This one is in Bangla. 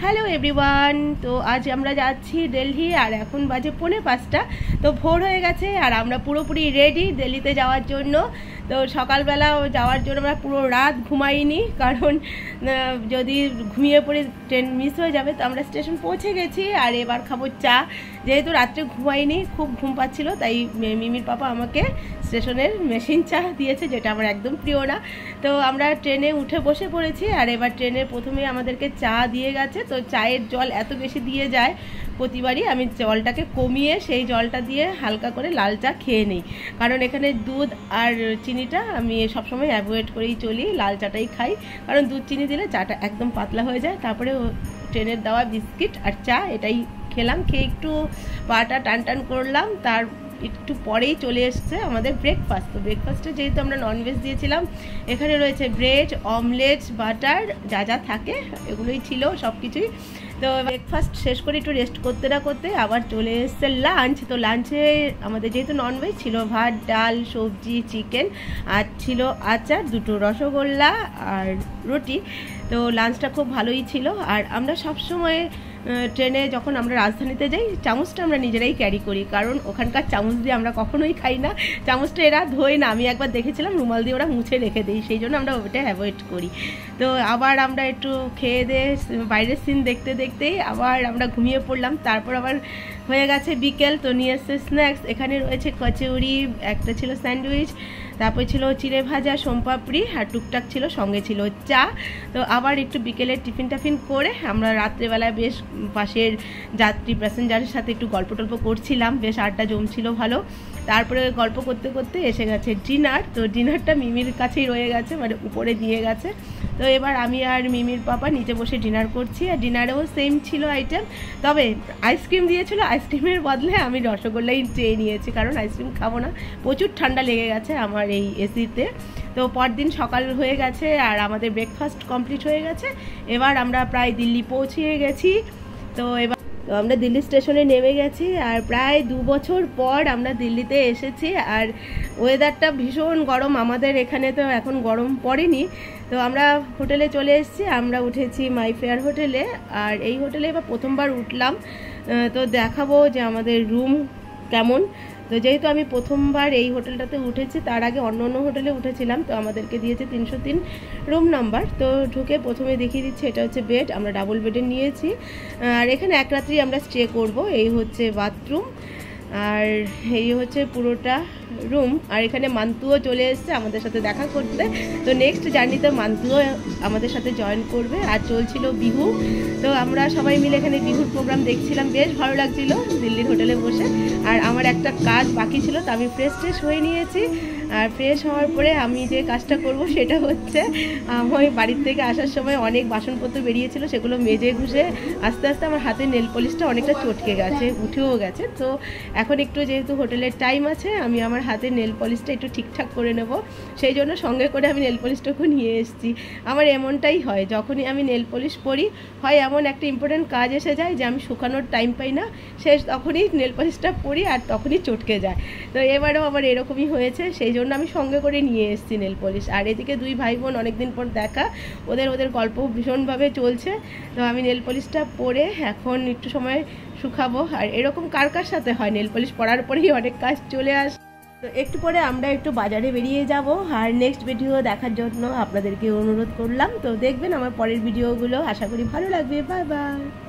Hello everyone. তো আজ আমরা যাচ্ছি দিল্লি আর এখন বাজে 4:45। তো ভোর হয়ে গেছে আর আমরা পুরোপুরি রেডি দিল্লিতে যাওয়ার জন্য। তো সকালবেলা যাওয়ার জন্য আমরা পুরো রাত ঘুমাইনি, কারণ যদি ঘুমিয়ে পড়ে ট্রেন মিস হয়ে যাবে। তো আমরা স্টেশন পৌঁছে গেছি আর এবার খাবো চা। যেহেতু রাত্রে ঘুমাইনি, খুব ঘুম পাচ্ছিল, তাই মিমির পাপা আমাকে স্টেশনের মেশিন চা দিয়েছে, যেটা আমার একদম প্রিয় না। তো আমরা ট্রেনে উঠে বসে পড়েছি আর এবার ট্রেনে প্রথমে আমাদেরকে চা দিয়ে গেছে। তো চায়ের জল এত বেশি দিয়ে যায় প্রতিবারই, আমি জলটাকে কমিয়ে সেই জলটা দিয়ে হালকা করে লাল চা খেয়ে নিই, কারণ এখানে দুধ আর চিনিটা আমি সবসময় অ্যাভয়েড করেই চলি, লাল চাটাই খাই। কারণ দুধ চিনি দিলে চাটা একদম পাতলা হয়ে যায়। তারপরে ট্রেনের দেওয়া বিস্কিট আর চা এটাই খেলাম, খেয়ে একটু পাটা টান টান করলাম। তার একটু পরেই চলে এসছে আমাদের ব্রেকফাস্ট। তো ব্রেকফাস্টে যেহেতু আমরা ননভেজ দিয়েছিলাম, এখানে রয়েছে ব্রেড, অমলেট, বাটার, যা যা থাকে এগুলোই ছিল সব কিছুই। তো ব্রেকফাস্ট শেষ করে একটু রেস্ট করতে না করতে আবার চলে এসছে লাঞ্চ। তো লাঞ্চে আমাদের যেহেতু ননভেজ ছিল, ভাত, ডাল, সবজি, চিকেন, আর ছিল আচার, দুটো রসগোল্লা আর রুটি। তো লাঞ্চটা খুব ভালোই ছিল। আর আমরা সবসময় ট্রেনে যখন আমরা রাজধানীতে যাই, চামচটা আমরা নিজেরাই ক্যারি করি, কারণ ওখানকার চামচ দিয়ে আমরা কখনোই খাই না। চামচটা এরা ধোয় না, আমি একবার দেখেছিলাম রুমাল দিয়ে ওরা মুছে রেখে দিই, সেই জন্য আমরা ওটা অ্যাভয়েড করি। তো আবার আমরা একটু খেয়ে দিয়ে বাইরের সিন দেখতে দেখতেই আবার আমরা ঘুমিয়ে পড়লাম। তারপর আবার হয়ে গেছে বিকেল। তো নিয়ে এসছে স্ন্যাক্স, এখানে রয়েছে কচুরি, একটা ছিল স্যান্ডউইচ, তারপর ছিল চিড়ে ভাজা, সোমপাপড়ি, আর টুকটাক ছিল, সঙ্গে ছিল চা। তো আবার একটু বিকেলের টিফিন টাফিন করে আমরা রাত্রেবেলায় বেশ পাশের যাত্রী প্যাসেঞ্জারের সাথে একটু গল্প টল্প করছিলাম, বেশ আড্ডা জমছিল ভালো। তারপরে গল্প করতে করতে এসে গেছে ডিনার। তো ডিনারটা মিমির কাছেই রয়ে গেছে, মানে উপরে দিয়ে গেছে। তো এবার আমি আর মিমির পাপা নিচে বসে ডিনার করছি, আর ডিনারেও সেম ছিল আইটেম, তবে আইসক্রিম দিয়েছিল। আইসক্রিমের বদলে আমি রসগোল্লাই চেয়ে নিয়েছি, কারণ আইসক্রিম খাবো না, প্রচুর ঠান্ডা লেগে গেছে আমার এই এসিতে। তো পরদিন সকাল হয়ে গেছে আর আমাদের ব্রেকফাস্ট কমপ্লিট হয়ে গেছে। এবার আমরা প্রায় দিল্লি পৌঁছে গেছি। তো আমরা দিল্লি স্টেশনে নেমে গেছি আর প্রায় 2 বছর পর আমরা দিল্লিতে এসেছি। আর ওয়েদারটা ভীষণ গরম, আমাদের এখানে তো এখন গরম পড়েনি। তো আমরা হোটেলে চলে এসেছি, আমরা উঠেছি মাই ফেয়ার হোটেলে। আর এই হোটেলে এবার প্রথমবার উঠলাম, তো দেখাবো যে আমাদের রুম কেমন। তো যেহেতু আমি প্রথমবার এই হোটেলটাতে উঠেছি, তার আগে অন্য অন্য হোটেলে উঠেছিলাম, তো আমাদেরকে দিয়েছে 303 রুম নাম্বার। তো ঢুকে প্রথমে দেখিয়ে দিচ্ছে, এটা হচ্ছে বেড, আমরা ডাবল বেডে নিয়েছি। আর এখানে এক রাত্রি আমরা স্টে করব। এই হচ্ছে বাথরুম আর এই হচ্ছে পুরোটা রুম। আর এখানে মান্তুও চলে এসছে আমাদের সাথে দেখা করতে। তো নেক্সট জার্নিতে মান্তুও আমাদের সাথে জয়েন করবে। আর চলছিল বিহু, তো আমরা সবাই মিলে এখানে বিহুর প্রোগ্রাম দেখছিলাম, বেশ ভালো লাগছিল দিল্লির হোটেলে বসে। আর আমার একটা কাজ বাকি ছিল, তো আমি ফ্রেশ হয়ে নিয়েছি। আর ফ্রেশ হওয়ার পরে আমি যে কাজটা করব সেটা হচ্ছে, আমি বাড়ির থেকে আসার সময় অনেক বাসনপত্র বেরিয়েছিল, সেগুলো মেজে ঘুষে আস্তে আস্তে আমার হাতে নেল পলিশটা অনেকটা চটকে গেছে, উঠেও গেছে। তো এখন একটু যেহেতু হোটেলের টাইম আছে, আমি আমার হাতে নেল পলিশটা একটু ঠিকঠাক করে নেব, সেই জন্য সঙ্গে করে আমি নেল পলিশটাকে নিয়ে এসেছি। আমার এমনটাই হয়, যখনই আমি নেল পলিশ পরি, হয় এমন একটা ইম্পর্টেন্ট কাজ এসে যায় যে আমি শুকানোর টাইম পাই না, তখনই নেল পলিশটা পরি আর তখনই চটকে যায়। তো এবারেও আবার এরকমই হয়েছে, সেই জন্য আমি সঙ্গে করে নিয়ে এসেছি নেল পলিশ। আর এদিকে 2 ভাই বোন অনেকদিন পর দেখা, ওদের গল্প ভীষণভাবে চলছে। তো আমি নেল পলিশটা পরে এখন একটু সময় শুকাবো। আর এরকম কার কার সাথে হয়, নেল পলিশ পরার পরেই অনেক কাজ চলে আসে। তো একটু পরে আমরা একটু বাজারে বেরিয়ে যাব। আর নেক্সট ভিডিও দেখার জন্য আপনাদেরকে অনুরোধ করলাম। তো দেখবেন আমার পরের ভিডিওগুলো, আশা করি ভালো লাগবে। Bye bye.